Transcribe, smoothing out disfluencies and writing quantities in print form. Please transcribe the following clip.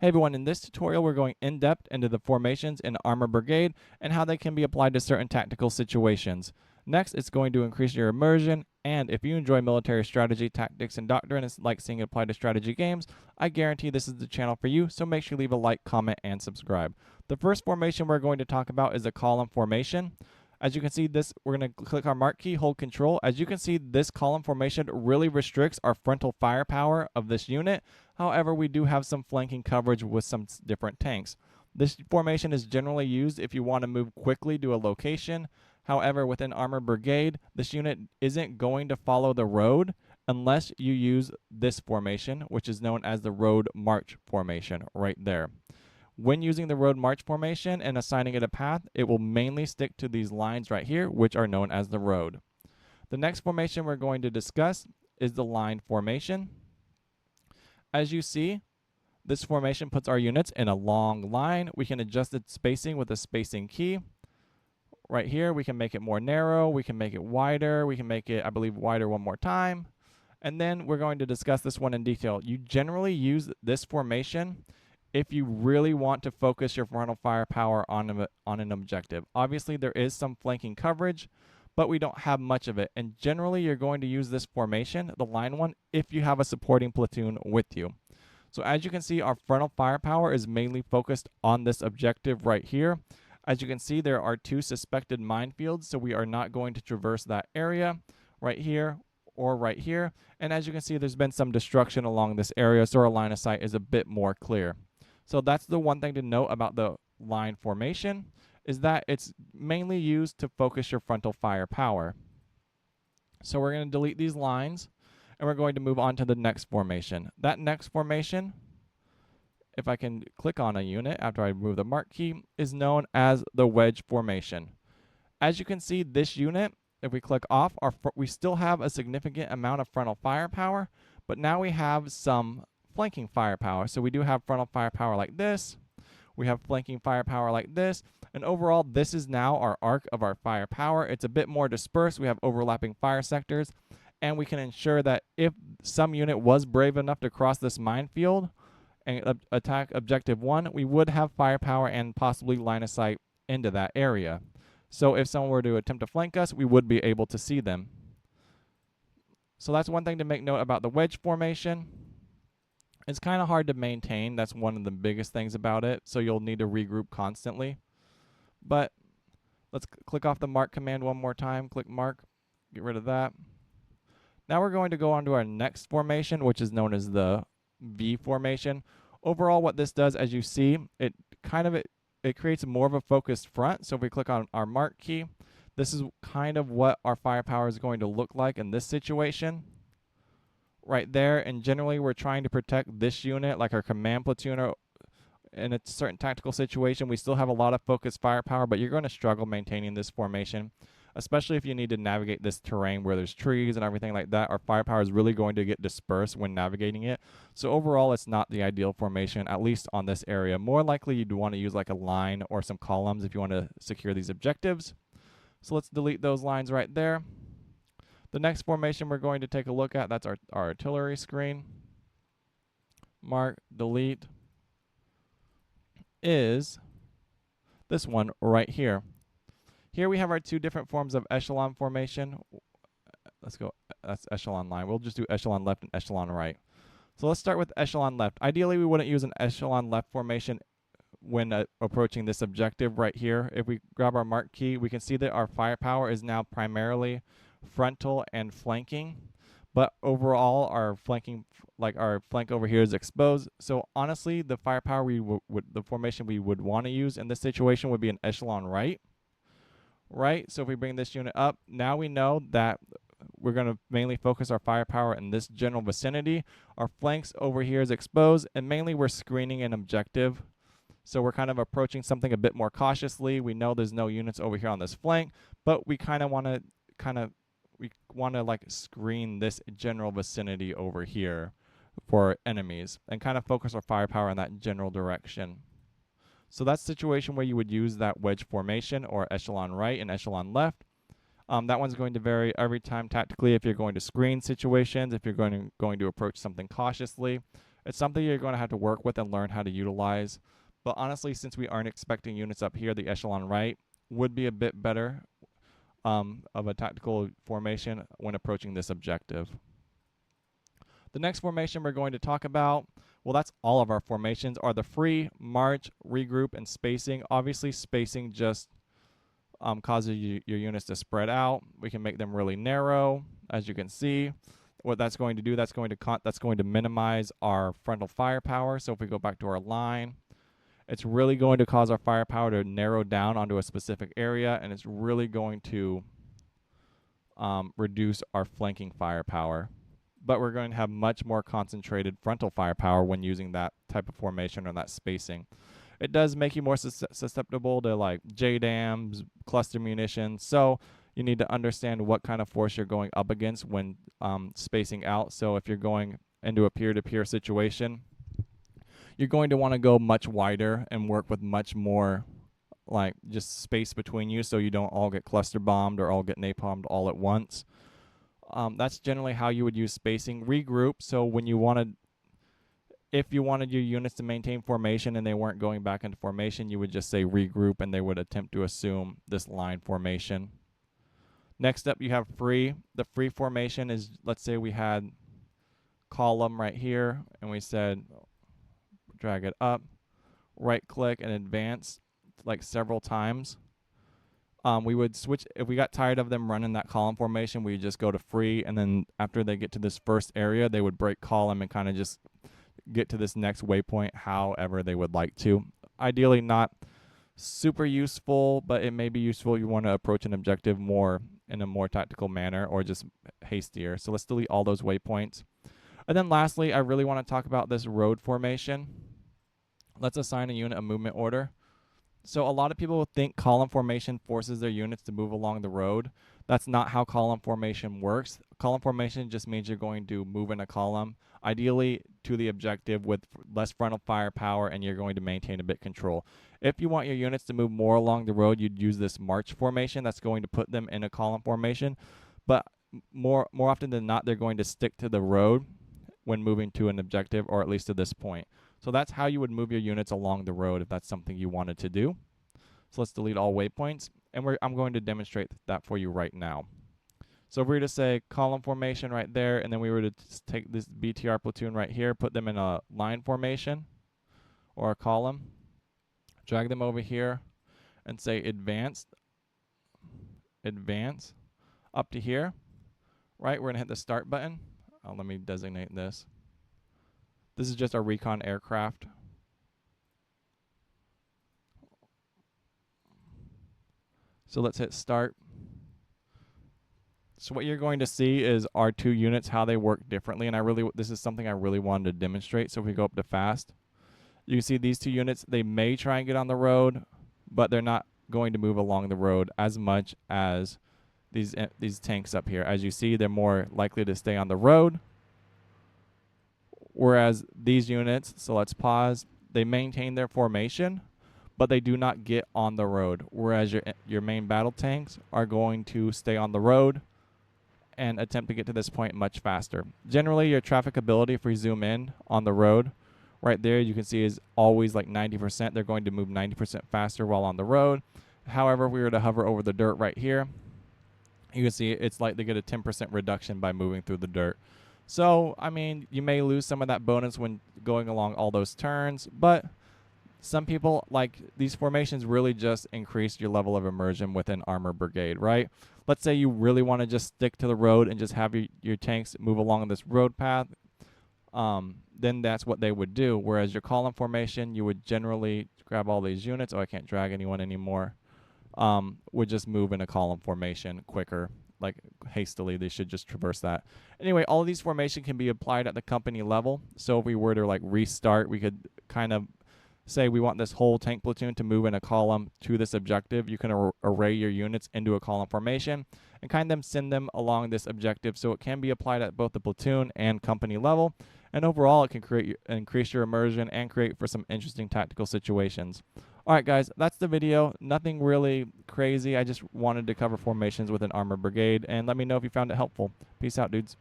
Hey everyone, in this tutorial we're going in depth into the formations in Armor Brigade and how they can be applied to certain tactical situations. Next, it's going to increase your immersion, and if you enjoy military strategy, tactics, and doctrine and like seeing it applied to strategy games, I guarantee this is the channel for you, so make sure you leave a like, comment, and subscribe. The first formation we're going to talk about is a column formation. As you can see, we're going to click our mark key, hold control. As you can see, this column formation really restricts our frontal firepower of this unit. However, we do have some flanking coverage with some different tanks. This formation is generally used if you want to move quickly to a location. However, within Armor Brigade, this unit isn't going to follow the road unless you use this formation, which is known as the road march formation right there. When using the road march formation and assigning it a path, it will mainly stick to these lines right here, which are known as the road. The next formation we're going to discuss is the line formation. As you see, this formation puts our units in a long line. We can adjust its spacing with a spacing key. Right here, we can make it more narrow, we can make it wider, we can make it, I believe, wider one more time. And then we're going to discuss this one in detail. You generally use this formation if you really want to focus your frontal firepower on an objective. Obviously, there is some flanking coverage, but we don't have much of it. And generally, you're going to use this formation, the line one, if you have a supporting platoon with you. So as you can see, our frontal firepower is mainly focused on this objective right here. As you can see, there are two suspected minefields, so we are not going to traverse that area right here or right here. And as you can see, there's been some destruction along this area, so our line of sight is a bit more clear. So that's the one thing to note about the line formation, is that it's mainly used to focus your frontal firepower. So we're going to delete these lines, and we're going to move on to the next formation. That next formation, if I can click on a unit after I move the mark key, is known as the wedge formation. As you can see, this unit, if we click off, we still have a significant amount of frontal firepower, but now we have some flanking firepower. So we do have frontal firepower like this, we have flanking firepower like this, and overall this is now our arc of our firepower. It's a bit more dispersed, we have overlapping fire sectors, and we can ensure that if some unit was brave enough to cross this minefield and attack objective 1, we would have firepower and possibly line of sight into that area. So if someone were to attempt to flank us, we would be able to see them. So that's one thing to make note about the wedge formation. It's kind of hard to maintain. That's one of the biggest things about it. So you'll need to regroup constantly. But let's click off the mark command one more time. Click mark. Get rid of that. Now we're going to go on to our next formation, which is known as the V formation. Overall, what this does, as you see, it creates more of a focused front. So if we click on our mark key, this is kind of what our firepower is going to look like in this situation right there. And generally, we're trying to protect this unit, like our command platoon, or in a certain tactical situation. We still have a lot of focused firepower, but you're going to struggle maintaining this formation, especially if you need to navigate this terrain where there's trees and everything like that. Our firepower is really going to get dispersed when navigating it. So overall, it's not the ideal formation, at least on this area. More likely, you'd want to use like a line or some columns if you want to secure these objectives. So let's delete those lines right there. The next formation we're going to take a look at, that's our artillery screen. Mark, delete, is this one right here. Here we have our two different forms of echelon formation. Let's go, that's echelon line. We'll just do echelon left and echelon right. So let's start with echelon left. Ideally, we wouldn't use an echelon left formation when approaching this objective right here. If we grab our mark key, we can see that our firepower is now primarily frontal and flanking, but overall our flanking, like our flank over here, is exposed. So honestly, the firepower the formation we would want to use in this situation would be an echelon right. So if we bring this unit up, now we know that we're going to mainly focus our firepower in this general vicinity. Our flanks over here is exposed, and mainly we're screening an objective. So we're kind of approaching something a bit more cautiously. We know there's no units over here on this flank, but we want to like screen this general vicinity over here for enemies and kind of focus our firepower in that general direction. So that's a situation where you would use that wedge formation, or echelon right and echelon left. That one's going to vary every time tactically if you're going to screen situations, if you're going to approach something cautiously, It's something you're going to have to work with and learn how to utilize. But honestly, since we aren't expecting units up here, the echelon right would be a bit better of a tactical formation when approaching this objective. The next formation we're going to talk about, well, that's all of our formations, are the free, march, regroup, and spacing. Obviously, spacing just causes your units to spread out. We can make them really narrow, as you can see. What that's going to do, that's going to minimize our frontal firepower. So if we go back to our line, it's really going to cause our firepower to narrow down onto a specific area, and it's really going to reduce our flanking firepower. But we're going to have much more concentrated frontal firepower when using that type of formation or that spacing. It does make you more susceptible to like JDAMs, cluster munitions. So you need to understand what kind of force you're going up against when spacing out. So if you're going into a peer-to-peer situation, you're going to want to go much wider and work with much more like just space between you so you don't all get cluster bombed or all get napalmed all at once. That's generally how you would use spacing. Regroup, so when you wanted, if you wanted your units to maintain formation and they weren't going back into formation, you would just say regroup and they would attempt to assume this line formation. Next up, you have free. The free formation is, let's say we had column right here and we said drag it up, right click and advance like several times. We would switch, if we got tired of them running that column formation, we would just go to free, and then after they get to this first area, they would break column and kind of just get to this next waypoint however they would like to. Ideally not super useful, but it may be useful if you want to approach an objective more in a more tactical manner or just hastier. So let's delete all those waypoints. And then lastly, I really want to talk about this road formation. Let's assign a unit a movement order. So a lot of people think column formation forces their units to move along the road. That's not how column formation works. Column formation just means you're going to move in a column, ideally to the objective with less frontal firepower, and you're going to maintain a bit control. If you want your units to move more along the road, you'd use this march formation. That's going to put them in a column formation. But more often than not, they're going to stick to the road when moving to an objective, or at least to this point. So that's how you would move your units along the road if that's something you wanted to do. So let's delete all waypoints, and I'm going to demonstrate that for you right now. So if we were to say column formation right there, and then we were to take this BTR platoon right here, put them in a line formation or a column, drag them over here, and say advance up to here, right? We're going to hit the start button. Let me designate this. This is just our recon aircraft. So let's hit start. So what you're going to see is our two units, how they work differently. And this is something I really wanted to demonstrate. So if we go up to fast, you can see these two units, they may try and get on the road, but they're not going to move along the road as much as these tanks up here. As you see, they're more likely to stay on the road. Whereas these units, so let's pause, they maintain their formation, but they do not get on the road. Whereas your main battle tanks are going to stay on the road and attempt to get to this point much faster. Generally, your traffic ability, if we zoom in on the road, right there you can see is always like 90%. They're going to move 90% faster while on the road. However, if we were to hover over the dirt right here, you can see it's like they get a 10% reduction by moving through the dirt. So, I mean, you may lose some of that bonus when going along all those turns, but some people, like, these formations really just increase your level of immersion within Armor Brigade, right? Let's say you really want to just stick to the road and just have your tanks move along this road path, then that's what they would do. Whereas your column formation, you would generally grab all these units. Oh, I can't drag anyone anymore. Would just move in a column formation quicker. Like hastily, they should just traverse that. Anyway, all of these formation can be applied at the company level. So if we were to like restart, we could kind of say we want this whole tank platoon to move in a column to this objective. You can array your units into a column formation and kind of send them along this objective. So it can be applied at both the platoon and company level. And overall, it can increase your immersion and create for some interesting tactical situations. All right, guys, that's the video. Nothing really crazy. I just wanted to cover formations with an Armor Brigade, and let me know if you found it helpful. Peace out, dudes.